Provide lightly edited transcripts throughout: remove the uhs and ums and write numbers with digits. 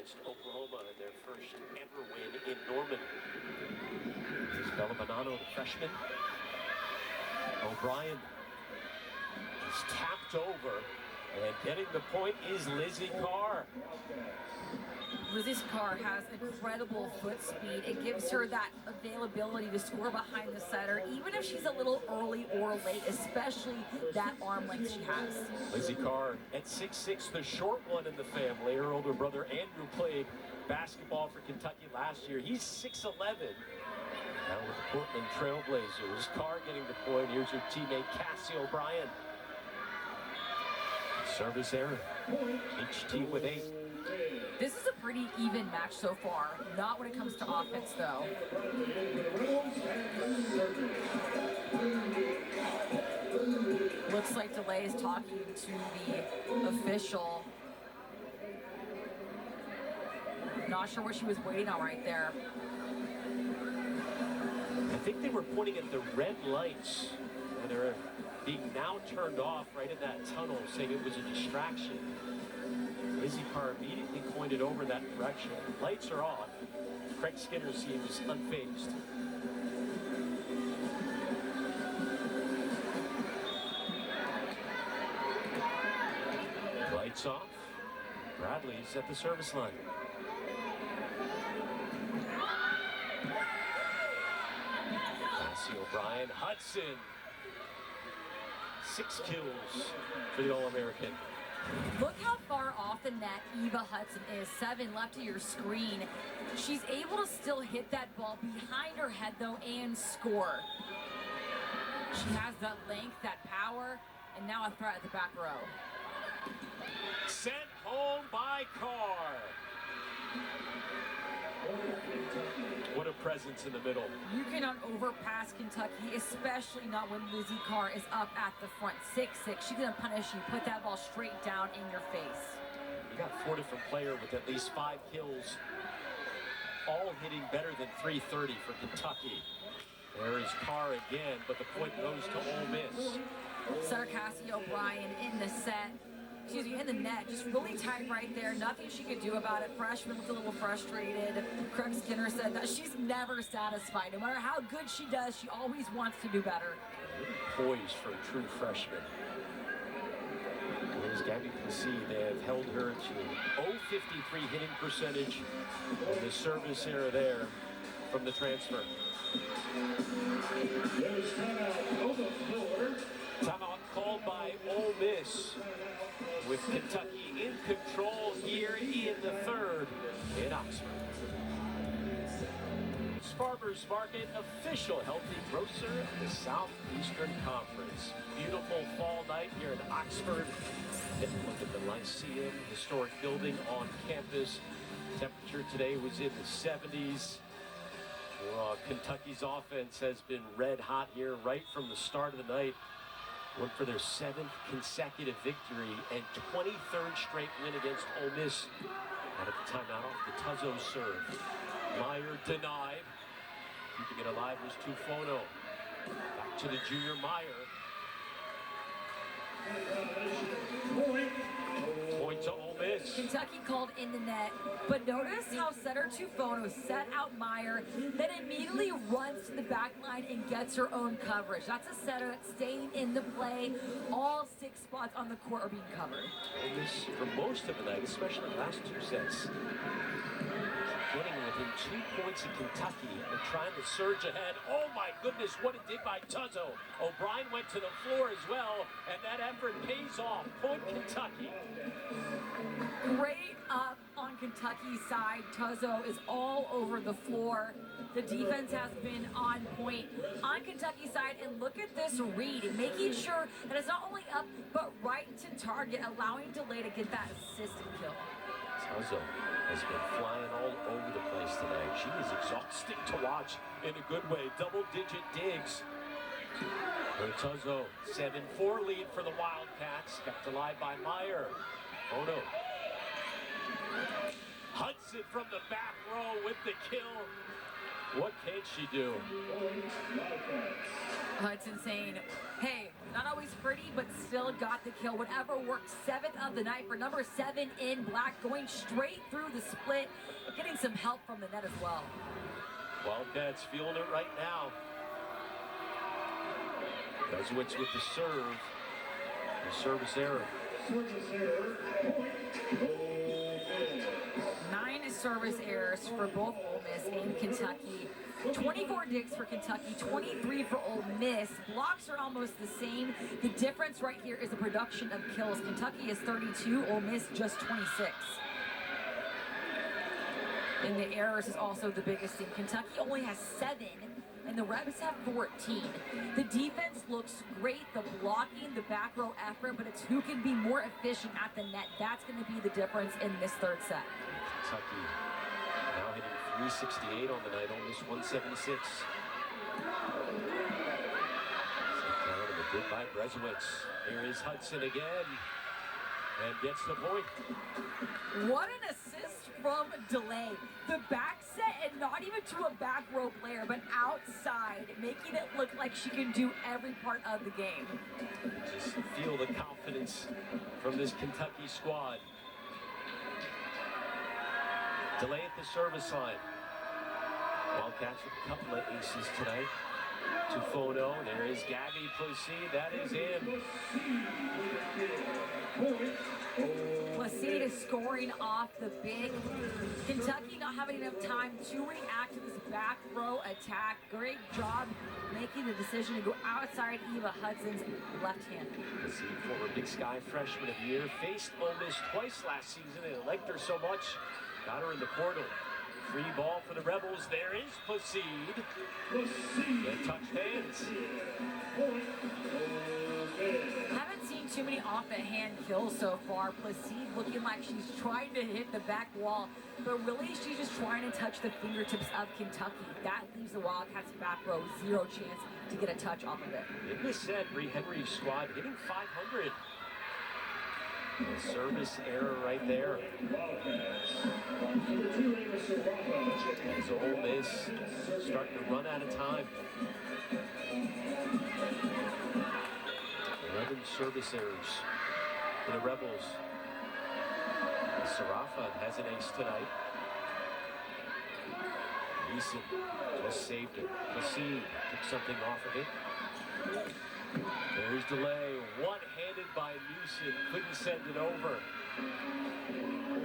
against Oklahoma in their first ever win in Norman. Here's Bella Bonanno, the freshman. O'Brien is tapped over, and getting the point is Lizzie Carr. Lizzie Carr has incredible foot speed. It gives her that availability to score behind the setter, even if she's a little early or late, especially that arm length she has. Lizzie Carr at 6'6", the short one in the family. Her older brother Andrew played basketball for Kentucky last year. He's 6'11". Now with the Portland Trailblazers. Carr getting the point. Here's her teammate Cassie O'Brien. Service error. HT with 8. This is a pretty even match so far. Not when it comes to offense, though. Looks like DeLay is talking to the official. Not sure what she was waiting on right there. I think they were pointing at the red lights, and they're being now turned off right in that tunnel, saying it was a distraction. Lizzie Carr immediately pointed over that direction. Lights are on. Craig Skinner seems unfazed. Lights off. Bradley's at the service line. Cassie O'Brien, Hudson. 6 kills for the All-American. Look how far off the net Eva Hudson is. 7 left of your screen. She's able to still hit that ball behind her head, though, and score. She has that length, that power, and now a threat at the back row. Sent home by Carr. What a presence in the middle. You cannot overpass Kentucky, especially not when Lizzie Carr is up at the front. 6'6". She's going to punish you. Put that ball straight down in your face. We got 4 different players with at least 5 kills, all hitting better than 330 for Kentucky. There is Carr again, but the point goes to Ole Miss. Setter Cassie O'Brien in the set. Excuse me, in the net, just really tight right there. Nothing she could do about it. Freshman looked a little frustrated. Craig Skinner said that she's never satisfied. No matter how good she does, she always wants to do better. Really poised for a true freshman. As Gabby can see, they have held her to 0.53 hitting percentage in the service error there from the transfer. There's timeout on the floor. Timeout called by Ole Miss, with Kentucky in control here in the third in Oxford. Farmers Market, official healthy grocer of the Southeastern Conference. Beautiful fall night here in Oxford. Take a look at the Lyceum, historic building on campus. Temperature today was in the 70s. Kentucky's offense has been red hot here right from the start of the night. Went for their 7th consecutive victory and 23rd straight win against Ole Miss. Out of the timeout off the Tuzzo serve. Meyer denied. Keeping it alive was Tufono. Back to the junior Meyer. Point to Ole Miss. Kentucky called in the net, but notice how setter Tufono set out Meyer, then immediately runs to the back line and gets her own coverage. That's a setter that's staying in the play. All 6 spots on the court are being covered. Ole Miss, for most of the night, especially the last 2 sets, getting within 2 points in Kentucky and trying to surge ahead. Oh my goodness, what it did by Tuzzo. O'Brien went to the floor as well, and that effort pays off. Point Kentucky. Great up on Kentucky's side. Tuzzo is all over the floor. The defense has been on point on Kentucky's side, and look at this read, making sure that it's not only up, but right to target, allowing DeLay to get that assist and kill. Tuzzo has been flying all over the place tonight. She is exhausting to watch in a good way. Double-digit digs. For Tuzzo, 7-4 lead for the Wildcats. Kept alive by Meyer. Ono. Hudson from the back row with the kill. What can she do? Hudson saying, hey, Not always pretty, but still got the kill. Whatever worked, 7th of the night for number 7 in black, going straight through the split, getting some help from the net as well. Wildcats feeling it right now. Brezowicz with the serve. The service error. Service error. Point. Ole Miss. 9 service errors for both Ole Miss and Kentucky. 24 digs for Kentucky, 23 for Ole Miss. Blocks are almost the same. The difference right here is the production of kills. Kentucky is 32, Ole Miss just 26. And the errors is also the biggest thing. Kentucky only has 7, and the Rebs have 14. The defense looks great, the blocking, the back row effort, but it's who can be more efficient at the net. That's going to be the difference in this third set. Kentucky now hitting 368 on the night, Ole Miss 176. Set down and a good by Brezowicz. Here is Hudson again, and gets the point. What an assist from Delay. The back set, and not even to a back row player, but outside, making it look like she can do every part of the game. Just feel the confidence from this Kentucky squad. Delay at the service line. Wildcats with a couple of aces tonight. 2-0. There is Gabby Placide. That is in. Placide is scoring off the big. Kentucky not having enough time to react to this back row attack. Great job making the decision to go outside Eva Hudson's left hand. Placide, former Big Sky freshman of the year, faced Ole Miss twice last season. They liked her so much. Got her in the portal. Free ball for the Rebels. There is Placide. And touch hands. Haven't seen too many off-the-hand kills so far. Placide looking like she's trying to hit the back wall, but really she's just trying to touch the fingertips of Kentucky. That leaves the Wildcats back row 0 chance to get a touch off of it. In this set, Bree Henry's squad hitting 500. A service error right there. As Ole Miss starting to run out of time. 11 service errors for the Rebels. Sarafa has an ace tonight. Neeson just saved it. Placide took something off of it. There's Delay, one-handed by Neeson, couldn't send it over.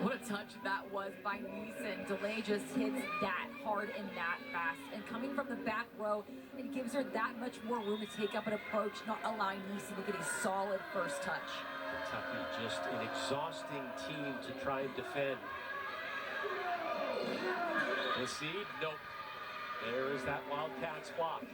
What a touch that was by Neeson. Delay just hits that hard and that fast. And coming from the back row, it gives her that much more room to take up an approach, not allowing Neeson to get a solid first touch. Kentucky just an exhausting team to try and defend. Placide, nope. There is that Wildcats block.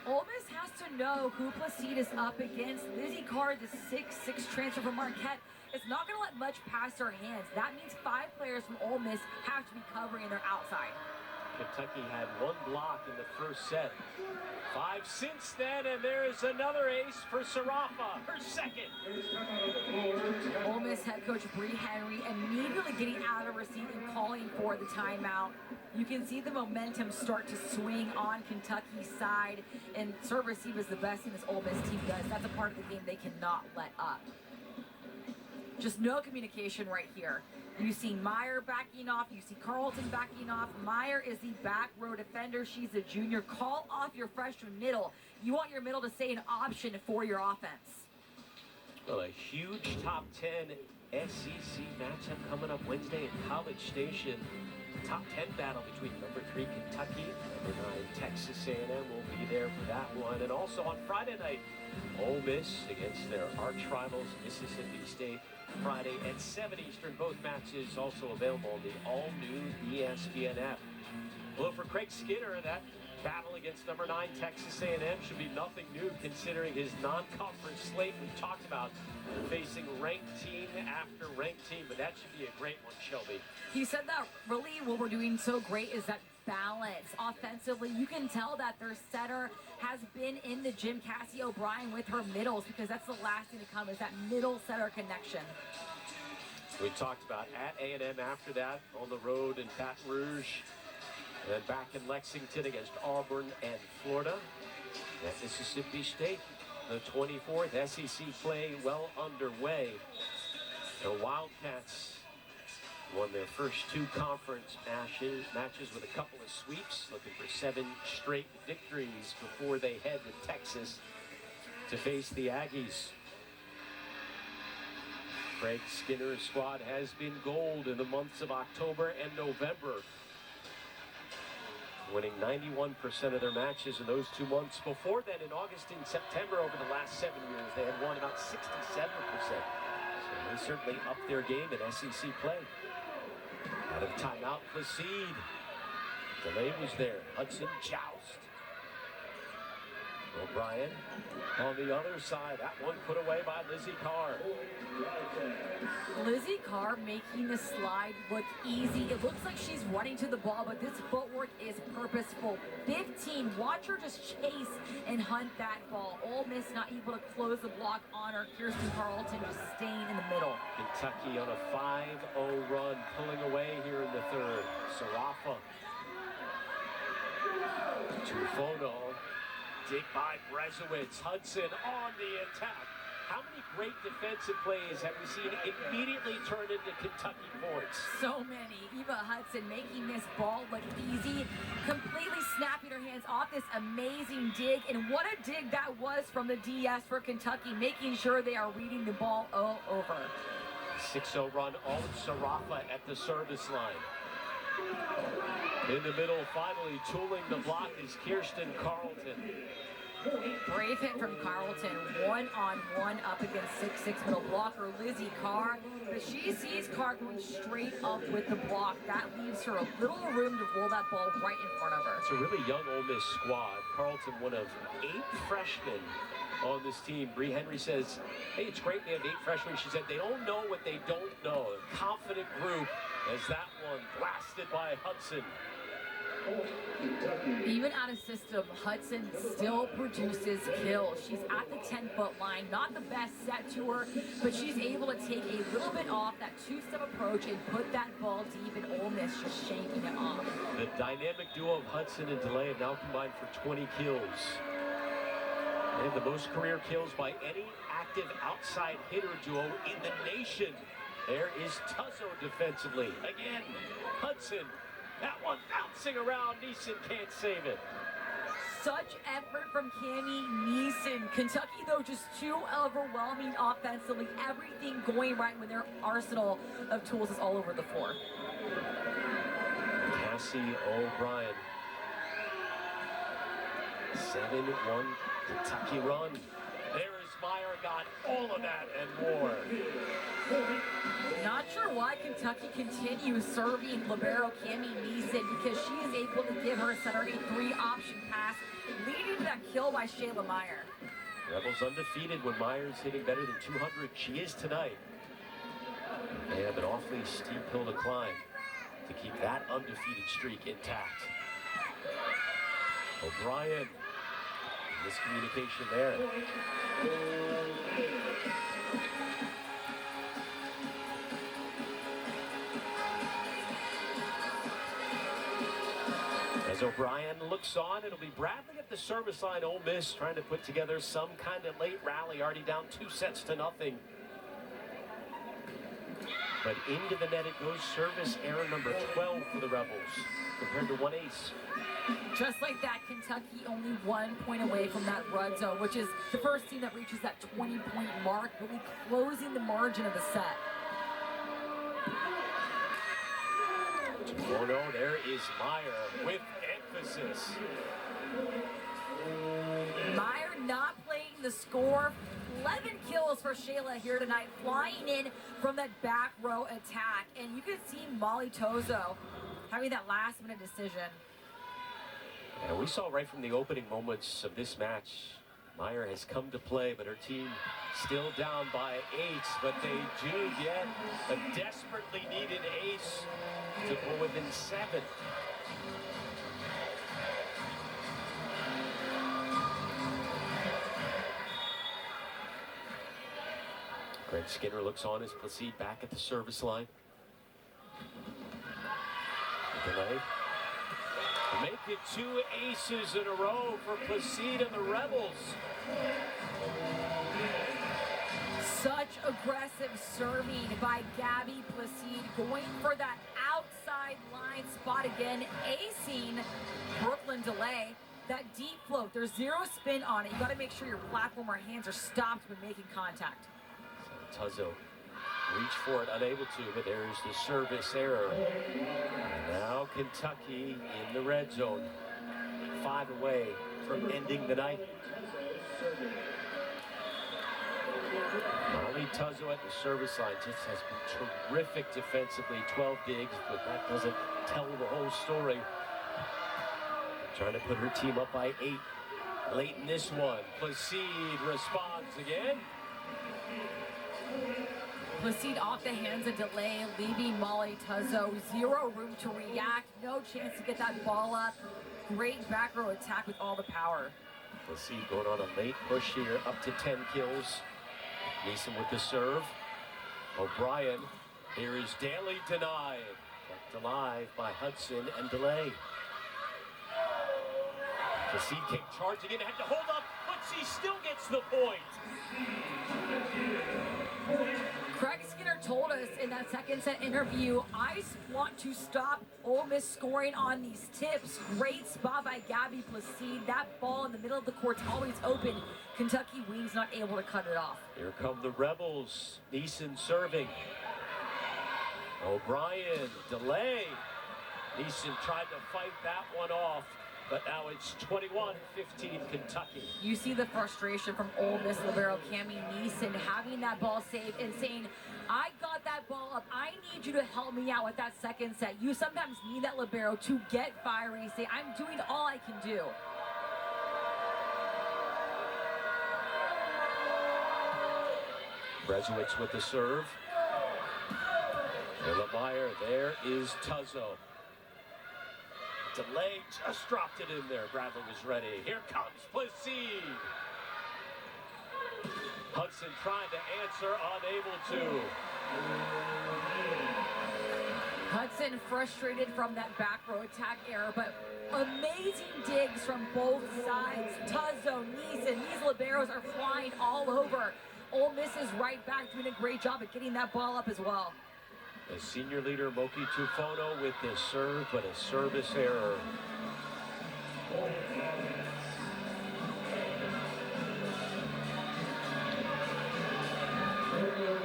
Ole Miss has to know who Placide is up against. Lizzie Carr, the 6'6" transfer from Marquette, is not going to let much pass her hands. That means 5 players from Ole Miss have to be covering their outside. Kentucky had 1 block in the first set. 5 since then, and there is another ace for Sarafa, her second. Ole Miss head coach Bree Henry immediately getting out of her seat and calling for the timeout. You can see the momentum start to swing on Kentucky's side, and serve receive is the best thing this Ole Miss team does. That's a part of the game they cannot let up. Just no communication right here. You see Meyer backing off. You see Carlton backing off. Meyer is the back row defender. She's a junior. Call off your freshman middle. You want your middle to stay an option for your offense. Well, a huge top 10 SEC matchup coming up Wednesday in College Station. Top 10 battle between number 3 Kentucky, number 9 Texas A&M will be there for that one. And also on Friday night, Ole Miss against their arch rivals Mississippi State. Friday at 7 Eastern. Both matches also available on the all-new ESPN app. Well, for Craig Skinner, that battle against number 9 Texas A&M should be nothing new considering his non-conference slate we talked about, facing ranked team after ranked team, but that should be a great one, Shelby. He said that really what we're doing so great is that balance offensively. You can tell that their setter has been in the gym, Cassie O'Brien, with her middles, because that's the last thing to come is that middle setter connection. We talked about at A&M after that, on the road in Baton Rouge, and then back in Lexington against Auburn and Florida. At Mississippi State, the 24th. SEC play well underway. The Wildcats won their first 2 conference matches with a couple of sweeps, looking for 7 straight victories before they head to Texas to face the Aggies. Craig Skinner's squad has been gold in the months of October and November, winning 91% of their matches in those 2 months. Before then, in August and September, over the last 7 years, they had won about 67%. So they certainly upped their game in SEC play. Out of timeout, Placide. Delay was there. Hudson joust. O'Brien on the other side. That one put away by Lizzie Carr. Lizzie Carr making the slide look easy. It looks like she's running to the ball, but this footwork is purposeful. 15. Watch her just chase and hunt that ball. Ole Miss not able to close the block on her. Kirsten Carlton just staying in the middle. Kentucky on a 5-0 run, pulling away here in the third. Sarafa. Tufono. Dig by Brezowitz. Hudson on the attack. How many great defensive plays have we seen immediately turn into Kentucky points? So many. Eva Hudson making this ball look easy, completely snapping her hands off this amazing dig. And what a dig that was from the DS for Kentucky, making sure they are reading the ball all over. 6-0 run, Owen Sarafa at the service line. In the middle, finally tooling the block is Kirsten Carlton. Brave hit from Carlton, 1-on-1 up against 6'6" middle blocker Lizzie Carr, but she sees Carr going straight up with the block. That leaves her a little room to roll that ball right in front of her. It's a really young Ole Miss squad. Carlton, one of 8 freshmen on this team. Bree Henry says, hey, it's great they have 8 freshmen. She said they don't know what they don't know. A confident group as that one blasted by Hudson. Even out of system, Hudson still produces kills. She's at the 10-foot line. Not the best set to her, but she's able to take a little bit off that 2-step approach and put that ball deep, and Ole Miss just shanking it off. The dynamic duo of Hudson and DeLay have now combined for 20 kills. And the most career kills by any active outside hitter duo in the nation. There is Tuzzo defensively. Again, Hudson. That one bouncing around. Neeson can't save it. Such effort from Cami Neeson. Kentucky, though, just too overwhelming offensively. Everything going right when their arsenal of tools is all over the floor. Cassie O'Brien. 7-1 Kentucky run. There is Meyer, got all of that and more. Not sure why Kentucky continues serving libero Cami Neeson, because she is able to give her center a 3-option pass, leading to that kill by Shayla Meyer. Rebels undefeated when Meyer's hitting better than 200. She is tonight. They have an awfully steep hill to climb to keep that undefeated streak intact. O'Brien. Miscommunication there. As O'Brien looks on, it'll be Bradley at the service line. Ole Miss trying to put together some kind of late rally, already down 2-0. But into the net it goes. Service error number 12 for the Rebels, compared to 1 ace. Just like that, Kentucky only 1 point away from that red zone, which is the first team that reaches that 20-point mark, really closing the margin of the set. Oh no, there is Meyer with emphasis. Meyer not playing the score. 11 kills for Shayla here tonight, flying in from that back row attack. And you can see Molly Tozo having that last-minute decision. And we saw right from the opening moments of this match, Meyer has come to play, but her team still down by 8. But they do get a desperately needed ace to pull within 7. Greg Skinner looks on as Placide back at the service line. Delay. Make it 2 aces in a row for Placide and the Rebels. Such aggressive serving by Gabby Placide, going for that outside line spot again, acing Brooklyn Delay. That deep float, there's zero spin on it. You got to make sure your platform or hands are stopped when making contact. So Tuzzo reached for it, unable to, but there's the service error. And now Kentucky in the red zone, 5 away from ending the night. Molly Tuzzo at the service line just has been terrific defensively, 12 digs, but that doesn't tell the whole story. Trying to put her team up by 8 late in this one. Placide responds again. Placide off the hands of Delay, leaving Molly Tuzzo zero room to react, no chance to get that ball up. Great back row attack with all the power. Placide going on a late push here, up to 10 kills. Neeson with the serve. O'Brien. Here is Daly denied. Kept alive by Hudson and Delay. Placide came charging in, had to hold up, but she still gets the point. Craig Skinner told us in that second set interview, I want to stop Ole Miss scoring on these tips. Great spot by Gabby Placide. That ball in the middle of the court's always open. Kentucky Wings not able to cut it off. Here come the Rebels. Neeson serving. O'Brien, Delay. Neeson tried to fight that one off, but now it's 21-15 Kentucky. You see the frustration from Ole Miss libero Cami Neeson having that ball saved and saying, I got that ball up. I need you to help me out with that second set. You sometimes need that libero to get fiery. Say, I'm doing all I can do. Brezowitz with the serve. Meyer, there is Tuzzo. Delay just dropped it in there. Bradley was ready. Here comes Placide. Hudson trying to answer, unable to. Hudson frustrated from that back row attack error, but amazing digs from both sides. Tuzzo, Neeson, these liberos are flying all over. Ole Miss is right back, doing a great job at getting that ball up as well. The senior leader, Moki Tufono, with the serve, but a service error.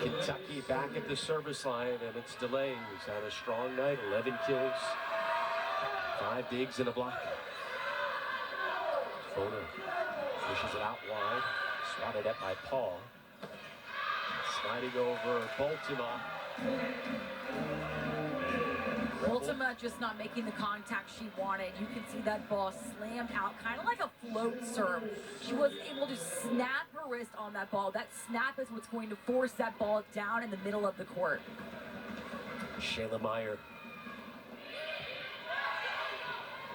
Kentucky back at the service line, and it's Delay, who's had a strong night, 11 kills, 5 digs and a block. Tufono pushes it out wide, swatted at by Paul. Sliding over Baltimore. Ultima just not making the contact she wanted. You can see that ball slammed out, kind of like a float serve. She wasn't able to snap her wrist on that ball. That snap is what's going to force that ball down in the middle of the court. Shayla Meyer.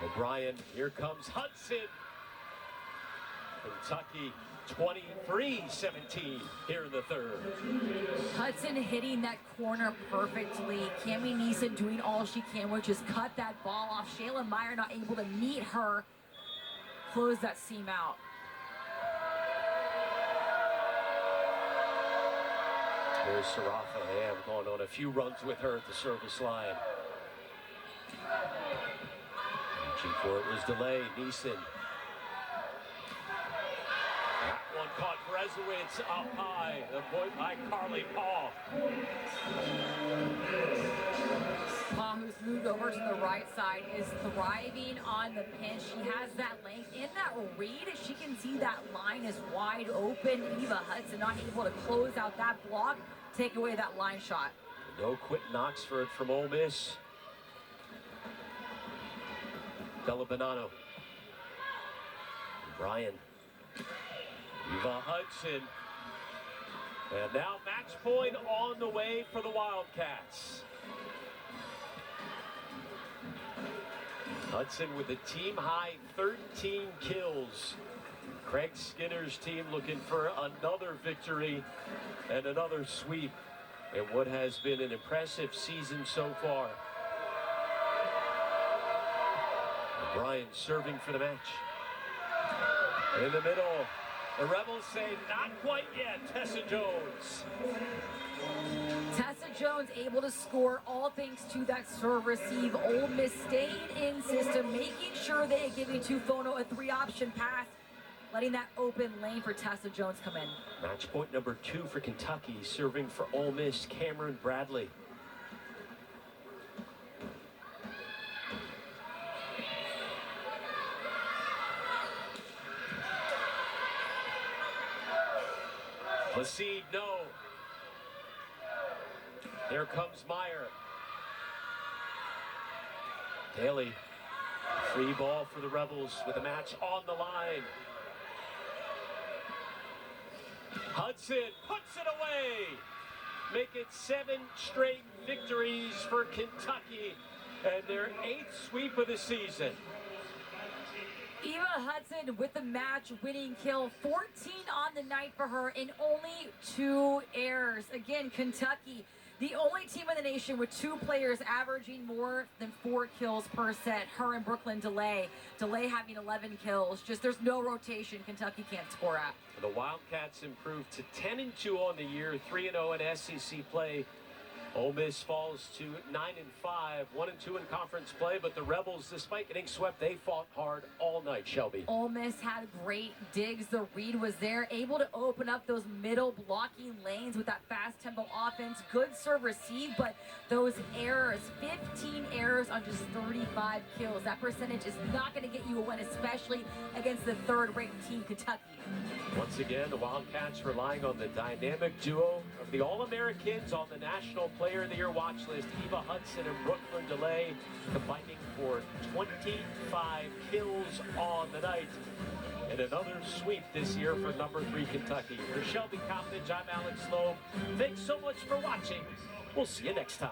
O'Brien, here comes Hudson. Kentucky 23-17 here in the third. Hudson hitting that corner perfectly. Cami Neeson doing all she can, which is cut that ball off. Shayla Meyer not able to meet her. Close that seam out. Here's Sarafa. They have gone on a few runs with her at the service line. Reaching for it was Delay. Neeson. That one caught Brezowitz up high. The point by Carly Paul. Paul, who's moved over to the right side, is thriving on the pinch. She has that length in that read. She can see that line is wide open. Eva Hudson not able to close out that block, take away that line shot. No quitting Oxford from Ole Miss. Bella Bonanno. Bryan. Eva Hudson. And now match point on the way for the Wildcats. Hudson with a team-high 13 kills. Craig Skinner's team looking for another victory and another sweep in what has been an impressive season so far. Bryan serving for the match. In the middle, the Rebels say not quite yet. Tessa Jones. Tessa Jones able to score, all thanks to that serve receive. Ole Miss staying in system, making sure they are giving Tufono a 3-option pass, letting that open lane for Tessa Jones come in. Match point number 2 for Kentucky, serving for Ole Miss, Cameron Bradley. Placide, no. Here comes Meyer. Daly, free ball for the Rebels with the match on the line. Hudson puts it away. Make it 7 straight victories for Kentucky and their 8th sweep of the season. Eva Hudson with the match-winning kill, 14 on the night for her in only 2 errors. Again, Kentucky, the only team in the nation with 2 players averaging more than 4 kills per set. Her and Brooklyn DeLay. DeLay having 11 kills. Just there's no rotation Kentucky can't score at. The Wildcats improved to 10-2 on the year, 3-0 in SEC play. Ole Miss falls to 9-5, 1-2 in conference play, but the Rebels, despite getting swept, they fought hard all night, Shelby. Ole Miss had great digs. The read was there, able to open up those middle blocking lanes with that fast tempo offense. Good serve receive, but those errors, 15 errors on just 35 kills. That percentage is not going to get you a win, especially against the third-ranked team, Kentucky. Once again, the Wildcats relying on the dynamic duo of the All-Americans on the National Player of the Year watch list, Eva Hudson and Brooklyn DeLay, combining for 25 kills on the night. And another sweep this year for number 3 Kentucky. For Shelby Coppage, I'm Alex Loeb. Thanks so much for watching. We'll see you next time.